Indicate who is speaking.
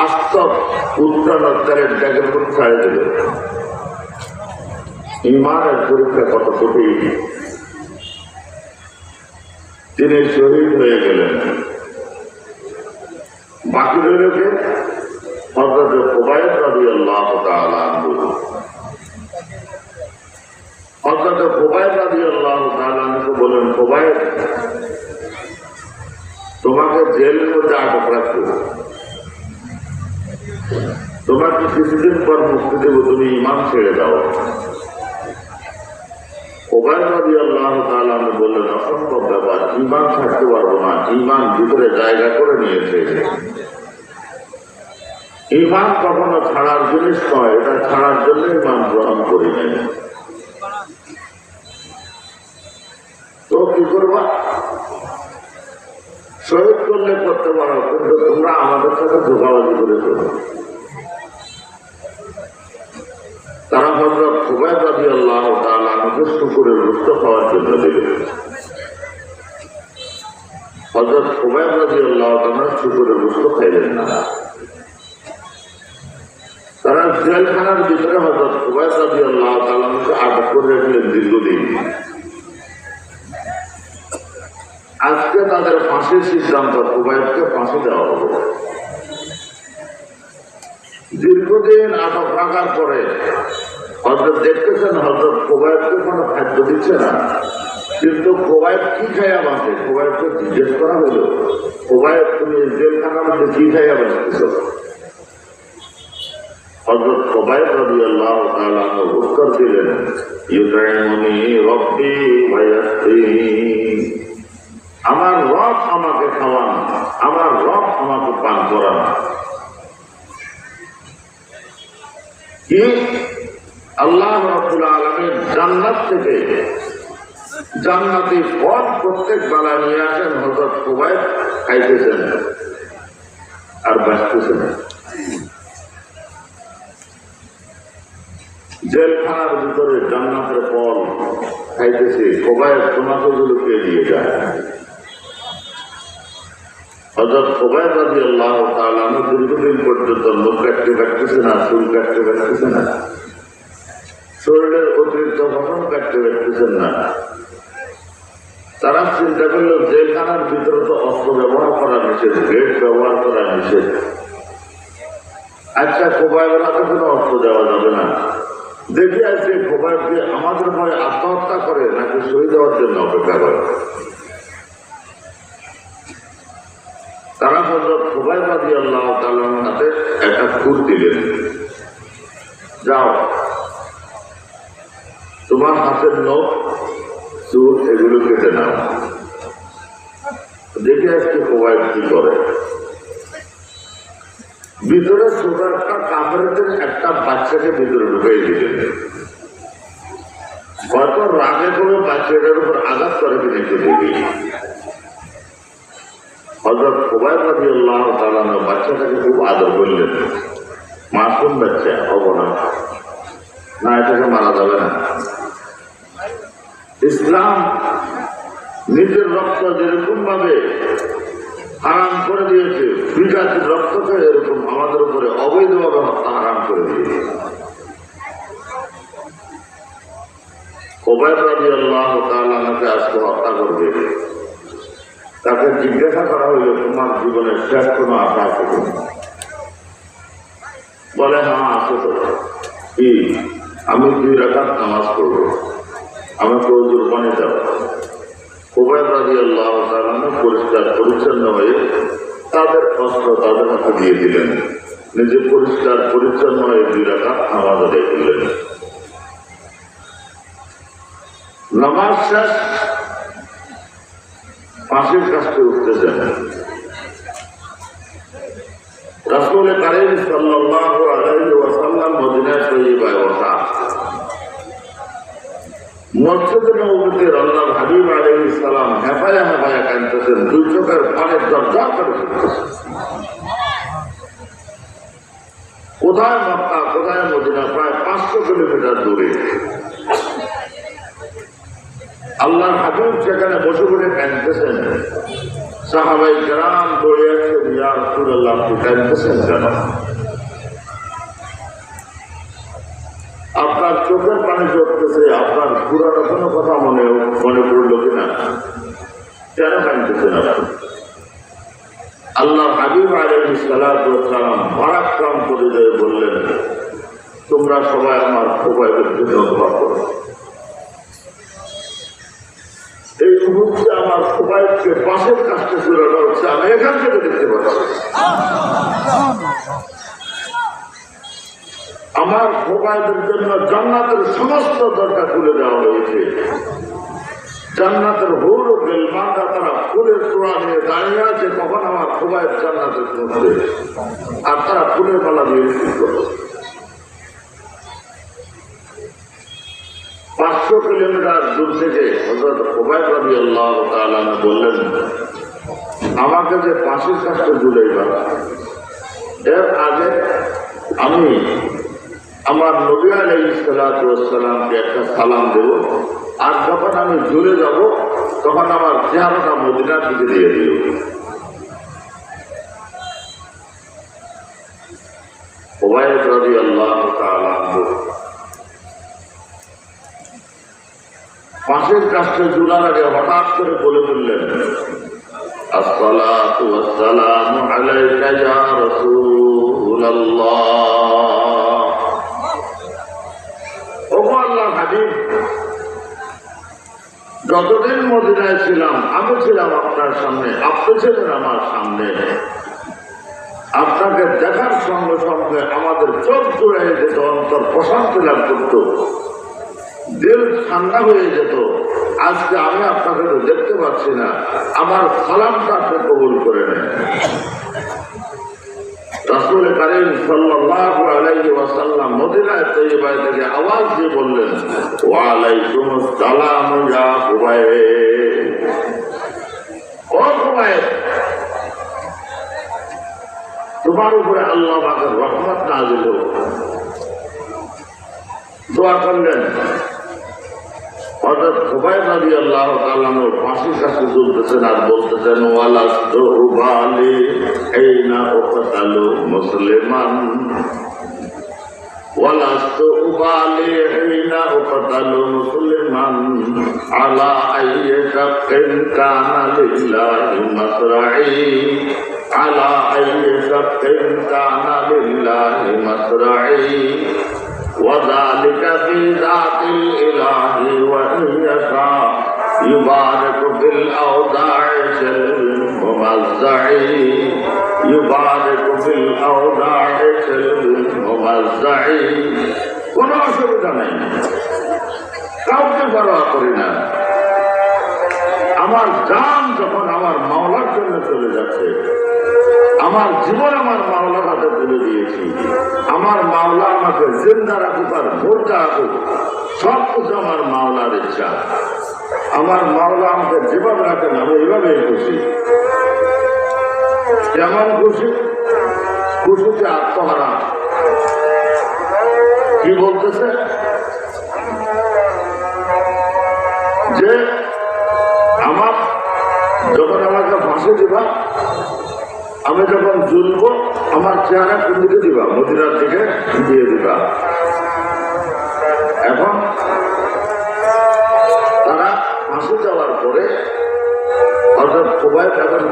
Speaker 1: আস্ত উত্তরাত্তরের জায়গার উপর ছাড়ে দিল। ইমানের পরীক্ষা কত কঠিন। তিনি শহীদ হয়ে গেলেন। বাকি রইল কে? হযরত খুবাইব রাদিয়াল্লাহু তাআলা আনহু। হযরত খুবাইব রাদিয়াল্লাহু তাআলা আনহু বলেন, খুবাইব, তোমাকে জেলের মধ্যে আটক রাখবো, তোমাকে কিছুদিন পর মুক্তি দেব, তুমি ঈমান ছেড়ে দাও। খুবাইব রাদিয়াল্লাহু তাআলা আনহু বললেন, অসম্ভব ব্যাপার, ঈমান ছাড়তে পারবো না, ঈমান ভিতরে জায়গা করে নিয়েছে। ঈমান কখনো ছাড়ার জিনিস নয়, এটা ছাড়ার জন্য ঈমান গ্রহণ করি নাই। তো কি করবা? শহীদ করলে করতে পারো, কিন্তু তোমরা আমাদের সাথে ধোঁকাবাজি করেছ। তারা হযরত খুবাইব রাদিয়াল্লাহু তাআলা আনহুকে শুকরের গোশত খাওয়ার জন্য দিলেন। হযরত খুবাইব রাদিয়াল্লাহু তাআলা শুকরের গোশত খাইলেন না। তারা জেলখানার ভিতরে হযরত খুবাইব রাদিয়াল্লাহু তাআলা আনহুকে আটক করে রাখলেন দীর্ঘদিন। আজকে তাদের ফাঁসির সিদ্ধান্ত, খুবাইবকে ফাঁসি দেওয়া হবে। দীর্ঘদিন আটক রাখার পরে হযরত দেখতেছেন হযরত খুবাইবকে কোনো খাদ্য দিচ্ছে না, কিন্তু খুবাইব কি খাইয়া বাঁচে? খুবাইবকে জিজ্ঞেস করা হইল, খুবাইব, তুমি জেলখানার মধ্যে কি খাইয়া বাঁচতেছ? হযরত খুবাইব রাদিয়াল্লাহু তাআলা উত্তর দিলেন, ইউতাইমুনি রাব্বি ওয়া ইয়াসকিনি, আমার রব আমাকে খাওয়ান, আমার রব আমাকে পান করান। কি? আল্লাহ রাব্বুল আলামিন জান্নাত থেকে জান্নাতি ফল প্রত্যেক বেলা নিয়ে আসেন, হযরত খুবাইব খাইতেছেন আর বাঁচতেছেন। জেলখানার ভিতরে জান্নাতের ফল খাইতেছে, খুবাইব তোমাকে গুলো কে দিয়ে যায়? হযরত খুবাইব রাদিয়াল্লাহু তাআলা দীর্ঘদিন পর্যন্ত মুখ কাটতে পারতেছে না, চুল কাটতে পারতেছে না, শরীরের অতিরিক্ত গঠন কাটতে পারতেছেন না। তারা চিন্তা করলো, জেলখানার ভিতরে তো অস্ত্র ব্যবহার করা নিষেধ, গেট ব্যবহার করা নিষেধ। আচ্ছা, খুবাইবের হাতে কোনো অস্ত্র দেওয়া যাবে না। দেখে আসছে খুবাইবকে আমাদের ভয়ে আত্মহত্যা করে নাকি শহীদ হওয়ার জন্য অপেক্ষা করে। তারা হযরত খুবাইব রাদিয়াল্লাহু তাআলার হাতে একটা খুর দিলেন, যাও তোমার হাতের নখ চুল এগুলো কেটে নাও। দেখে আসছে খুবাইব কি করে। ভিতরে ছোট একটা কাপড়ের একটা বাচ্চাকে ভিতরে ঢুকাই দিলেন। কত রাগে করে বাচ্চাটার উপর আঘাত করে কিনে একটু দেখি। হযরত খুবাইব রাদিয়াল্লাহু তাআলা বাচ্চাটাকে খুব আদর করলেন। মাসুম বাচ্চা, হব না, এটাকে মারা যাবে না। ইসলাম নিজের রক্ত যেরকম ভাবে হারাম করে দিয়েছে, বিজাতির রক্তকে এরকম আমাদের উপরে অবৈধভাবে হত্যা হারাম করে দিয়েছে। খুবাইব রাদিয়াল্লাহু তাআলা আমাকে আজকে হত্যা করবে। তাকে জিজ্ঞাসা করা হইল, তোমার জীবনের শেষ কোনো আশা আছে কিনা? বলে, হ্যাঁ আছে তো। কি? আমি 2 রাকাত নামাজ পড়ব, আমাকে ওযুর পানি দাও। খুবাইব রাদিয়াল্লাহু তাআলা পরিষ্কার পরিচ্ছন্ন হয়ে তাদের অস্ত্র তাদের হাতে দিয়ে দিলেন, নিজে পরিষ্কার পরিচ্ছন্ন হয়ে 2 রাকাত নামাজ আদায় করলেন। নামাজ শেষ, ফাঁসির কাছে উঠতেছেন। রাসূল কারীম সাল্লাল্লাহু আলাইহি ওয়াসাল্লাম মদিনা তৈয়বায় ওঠা। মসজিদে নববীতে আল্লাহর হাবিব আলাইহিস সালাম হেফায়া হেফায়া কাঁদতেছেন, 2 চোখের পানির দরজা করে ফেলতেছেন। কোথায় মক্কা, কোথায় মদিনা, প্রায় 500 কিলোমিটার দূরে। আল্লাহর হাবিব সেখানে বসে বসে কাঁদতেছেন। সাহাবাই কেরাম দৌড়ে আসছেন, ইয়া রাসূলুল্লাহ, আপনি কাঁদতেছেন কেন? আপনার চোখের পানি ঝরতেছে, আপনার পুরানো কোনো কথা মনে পড়লো কিনা? কেন কাঁদতেছেন আপনি? আল্লাহ হাবিব আলাইহিস সালাতু ওয়াস সালাম মারাক্কাম করে দিয়ে বললেন, তোমরা সবাই আমার খোবাইবের জন্য দোয়া করো। এই মুহূর্তে আমার খোবাইবকে পাশের কাছে চুরানো হচ্ছে, আমি এখান থেকে দেখতে পাচ্ছি। আমার খোবাইবের জন্য জান্নাতের সমস্ত দরজা খুলে দেওয়া হয়েছে। জান্নাতের হুর ও গেলমানরা তারা ফুলের তোড়া নিয়ে দাঁড়িয়ে আছে, কখন আমার খোবাইব জান্নাতে পৌঁছবে, আর তারা ফুলের মালা দিয়ে রিসিভ করবে। 500 কিলোমিটার দূর থেকে হযরত খোবাইব রাদিয়াল্লাহু তাআলা বললেন, আমাকে যে পাশের কাছে ঝুলাইবা, এর আগে আমি আমার নবী আলাইহিস সালাতু ওয়াস সালামকে একটা সালাম দেব, আর যখন আমি ঝুলে যাব তখন আমার চেহারাটা মদিনার দিকে দিয়ে দিও। খোবাইব রাদিয়াল্লাহু তাআলা পাশের কাছে ঝুলার আগে হঠাৎ করে বলে ফেললেন, আসসালাতু ওয়াসসালামু আলাইকা ইয়া রাসূলুল্লাহ। ওগো আল্লাহর হাবিব, যতদিন মদিনায় ছিলাম আমি ছিলাম আপনার সামনে, আপনি ছিলেন আমার সামনে। আপনাকে দেখার সঙ্গে সঙ্গে আমাদের চোখ জুড়ে যেত, অন্তর প্রশান্তি লাভ করত, দিল ঠান্ডা হয়ে যেত। আজকে আমি আপনাকে দেখতে পাচ্ছি না, আমার সালামটা আপনি কবুল করে নেন। রাসূল কারীম সাল্লাল্লাহু আলাইহি ওয়াসাল্লাম মদিনায় তৈয়বা থেকে আওয়াজ দিয়ে বললেন, ওয়া আলাইকুমুস সালাম ইয়া খোবাইব। ও খোবাইব, তোমার উপরে আল্লাহ পাকের রহমত নাযিল হোক। দোয়া করলেন। হযরত খোবাইব রাদিয়াল্লাহু তাআলা পাশের কাছে চলতেছেন আর বলতেছেন, ওয়ালাস্তু উবালি আইনা উকতালু মুসলিমান, ওয়ালাস্তু উবালি আইনা উকতালু মুসলিমান, আলা আইয়ি শাক্কিন কানা লিল্লাহি মাসরাই, আলা আইয়ি শাক্কিন কানা লিল্লাহি মাসরাই, وذلك في ذات الإله وإن يشاء يبارك بالأوضاع الممزع، يبارك بالأوضاع الممزع। কোনো অসুবিধা নেই, কাউকে পরোয়া করি না। আমার জান যখন আমার মাওলার জন্য চলে যাচ্ছে, আমার জীবন আমার মাওলার হাতে তুলে দিয়েছি। আমার মাওলা আমাকে জিন্দা রাখুক আর ভোরটা রাখুক, সব কিছু আমার মাওলার ইচ্ছা। আমার মাওলা আমাকে যেভাবে রাখেন আমি এইভাবেই খুশি। কেমন খুশি? খুশিতে আত্মহারা। কি বলতেছে? যে আমার যখন আমাকে ফাঁসি দিবা, আমি যখন ঝুলবো, আমার চেহারা কোন দিকে দিবা? মদিনার দিকে দিয়ে দিবা। এখন তারা ফাঁসি যাওয়ার পরে অর্থাৎ খোবাইব এখন